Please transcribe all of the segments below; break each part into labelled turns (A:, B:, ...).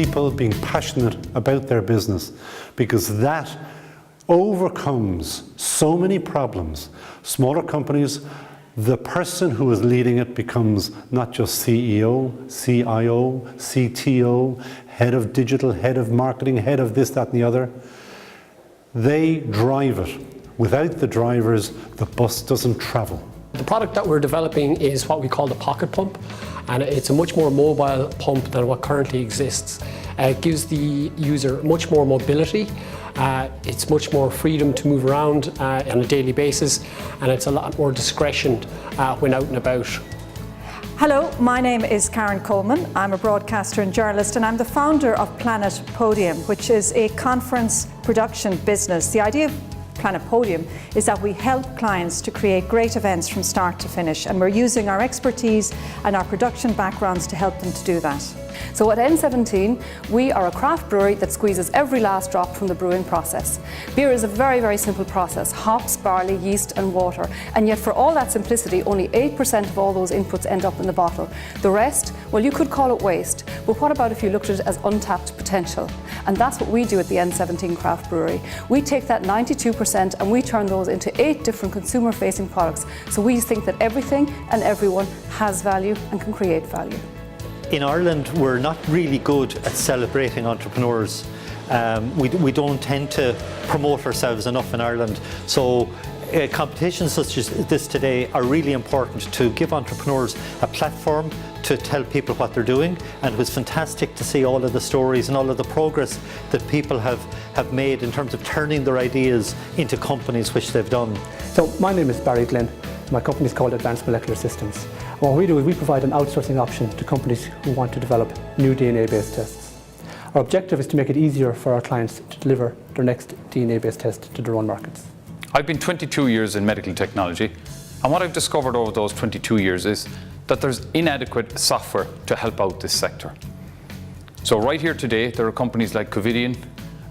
A: people being passionate about their business, because that overcomes so many problems. Smaller companies, the person who is leading it becomes not just CEO, CIO, CTO, head of digital, head of marketing, head of this, that and the other. They drive it. Without the drivers, the bus doesn't travel.
B: The product that we're developing is what we call the pocket pump, and it's a much more mobile pump than what currently exists. It gives the user much more mobility, it's much more freedom to move around on a daily basis, and it's a lot more discretion when out and about.
C: Hello, my name is Karen Coleman. I'm a broadcaster and journalist, and I'm the founder of Planet Podium, which is a conference production business. The idea of Planet Podium is that we help clients to create great events from start to finish, and we're using our expertise and our production backgrounds to help them to do that.
D: So at N17, we are a craft brewery that squeezes every last drop from the brewing process. Beer is a very, very simple process: hops, barley, yeast and water. And yet for all that simplicity, only 8% of all those inputs end up in the bottle. The rest, well, you could call it waste, but what about if you looked at it as untapped potential? And that's what we do at the N17 Craft Brewery. We take that 92% and we turn those into 8 different consumer-facing products. So we think that everything and everyone has value and can create value.
E: In Ireland, we're not really good at celebrating entrepreneurs. We don't tend to promote ourselves enough in Ireland. So competitions such as this today are really important to give entrepreneurs a platform to tell people what they're doing. And it was fantastic to see all of the stories and all of the progress that people have made in terms of turning their ideas into companies, which they've done.
F: So my name is Barry Glynn. My company is called Advanced Molecular Systems. What we do is we provide an outsourcing option to companies who want to develop new DNA-based tests. Our objective is to make it easier for our clients to deliver their next DNA-based test to their own markets.
G: I've been 22 years in medical technology, and what I've discovered over those 22 years is that there's inadequate software to help out this sector. So right here today, there are companies like Covidian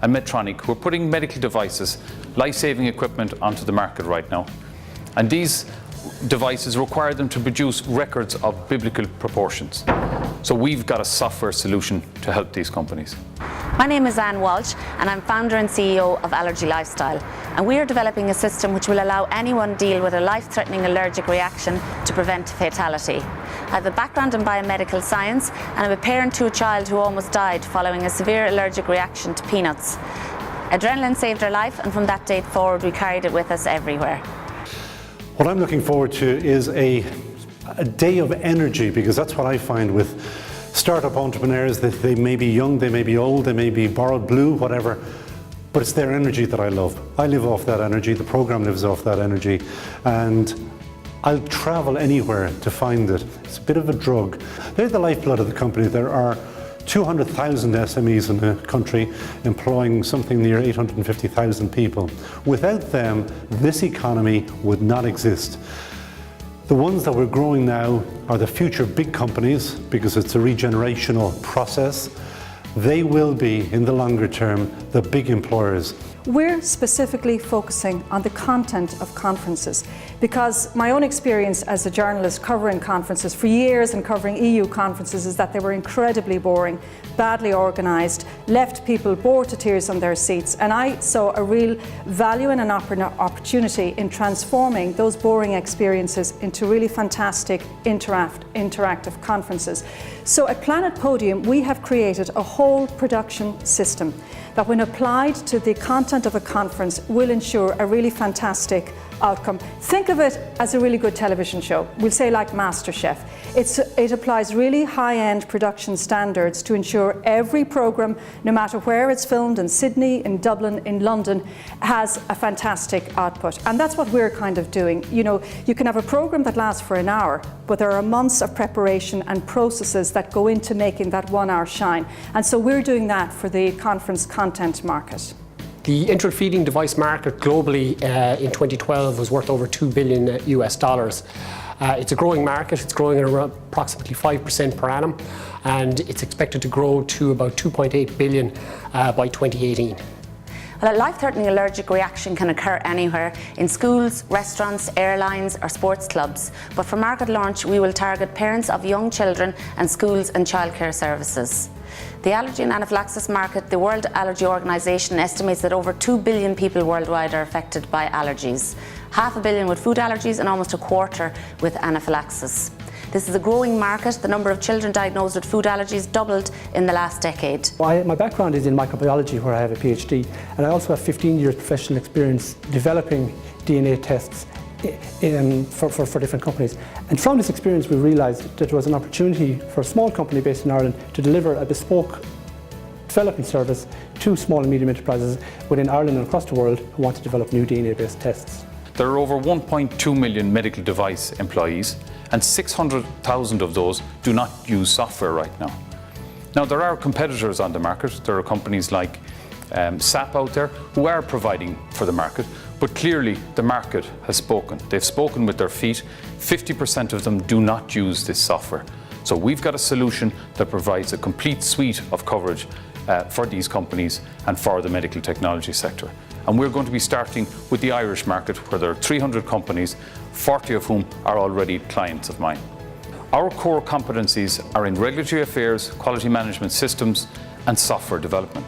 G: and Medtronic who are putting medical devices, life-saving equipment onto the market right now. And these devices require them to produce records of biblical proportions. So we've got a software solution to help these companies.
H: My name is Anne Walsh, and I'm founder and CEO of Allergy Lifestyle. And we are developing a system which will allow anyone deal with a life-threatening allergic reaction to prevent fatality. I have a background in biomedical science, and I'm a parent to a child who almost died following a severe allergic reaction to peanuts. Adrenaline saved her life, and from that date forward, we carried it with us everywhere.
A: What I'm looking forward to is a day of energy, because that's what I find with startup entrepreneurs, that they may be young, they may be old, they may be borrowed blue, whatever, but it's their energy that I love. I live off that energy, the program lives off that energy, and I'll travel anywhere to find it. It's a bit of a drug. They're the lifeblood of the company. There are 200,000 SMEs in the country employing something near 850,000 people. Without them, this economy would not exist. The ones that we're growing now are the future big companies, because it's a regenerational process. They will be, in the longer term, the big employers.
C: We're specifically focusing on the content of conferences, because my own experience as a journalist covering conferences for years and covering EU conferences is that they were incredibly boring, badly organised, left people bored to tears on their seats, and I saw a real value and an opportunity in transforming those boring experiences into really fantastic interactive conferences. So at Planet Podium, we have created a whole production system that, when applied to the content of a conference, will ensure a really fantastic outcome. Think of it as a really good television show. We'll say like MasterChef. It applies really high-end production standards to ensure every program, no matter where it's filmed, in Sydney, in Dublin, in London, has a fantastic output. And that's what we're kind of doing. You know, you can have a program that lasts for an hour, but there are months of preparation and processes that go into making that 1 hour shine. And so we're doing that for the conference content market.
B: The enteral feeding device market globally in 2012 was worth over $2 billion US. It's a growing market. It's growing at around approximately 5% per annum, and it's expected to grow to about 2.8 billion by 2018.
H: Well, a life-threatening allergic reaction can occur anywhere, in schools, restaurants, airlines or sports clubs. But for market launch, we will target parents of young children and schools and childcare services. The allergy and anaphylaxis market, the World Allergy Organization estimates that over 2 billion people worldwide are affected by allergies. 500 million with food allergies and almost a quarter with anaphylaxis. This is a growing market. The number of children diagnosed with food allergies doubled in the last decade.
F: My background is in microbiology, where I have a PhD, and I also have 15 years professional experience developing DNA tests for different companies. And from this experience we realised that there was an opportunity for a small company based in Ireland to deliver a bespoke development service to small and medium enterprises within Ireland and across the world who want to develop new DNA-based tests.
G: There are over 1.2 million medical device employees, and 600,000 of those do not use software right now. Now, there are competitors on the market. There are companies like SAP out there who are providing for the market, but clearly the market has spoken. They've spoken with their feet. 50% of them do not use this software. So we've got a solution that provides a complete suite of coverage for these companies and for the medical technology sector. And we're going to be starting with the Irish market, where there are 300 companies, 40 of whom are already clients of mine. Our core competencies are in regulatory affairs, quality management systems, and software development.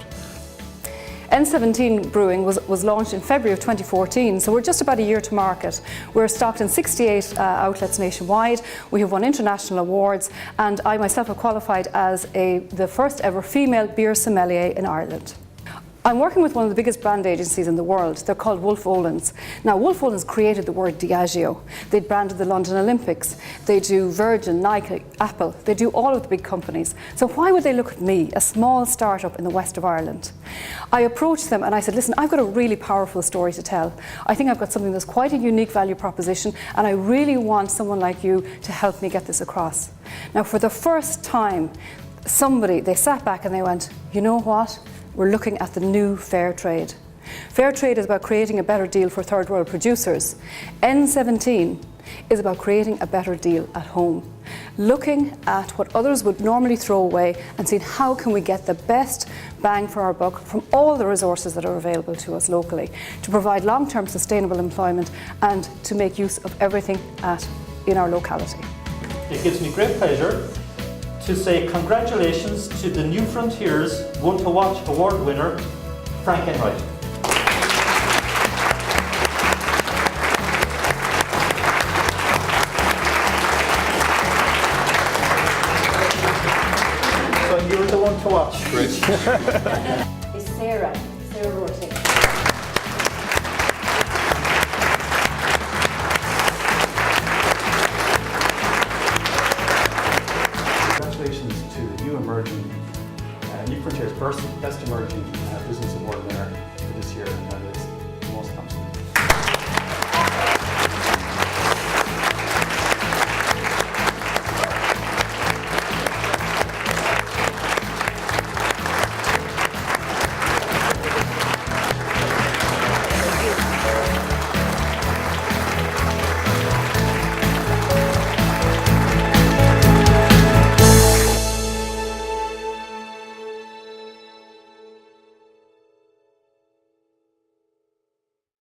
D: N17 Brewing was launched in February of 2014, so we're just about a year to market. We're stocked in 68 outlets nationwide. We have won international awards, and I myself have qualified as the first ever female beer sommelier in Ireland. I'm working with one of the biggest brand agencies in the world. They're called Wolf Olins. Now, Wolf Olins created the word Diageo. They branded the London Olympics. They do Virgin, Nike, Apple. They do all of the big companies. So why would they look at me, a small startup in the west of Ireland? I approached them and I said, listen, I've got a really powerful story to tell. I think I've got something that's quite a unique value proposition, and I really want someone like you to help me get this across. Now, for the first time, they sat back and they went, you know what? We're looking at the new fair trade. Fair trade is about creating a better deal for third world producers. N17 is about creating a better deal at home. Looking at what others would normally throw away and seeing how can we get the best bang for our buck from all the resources that are available to us locally, to provide long-term sustainable employment and to make use of everything in our locality.
E: It gives me great pleasure to say congratulations to the New Frontiers One to Watch award winner, Frank Enright. So you're the one to watch. Great.
C: Is Sarah Rorty.
I: Congratulations to the New Frontiers Best Emerging Business Award winner for this year, and that is the most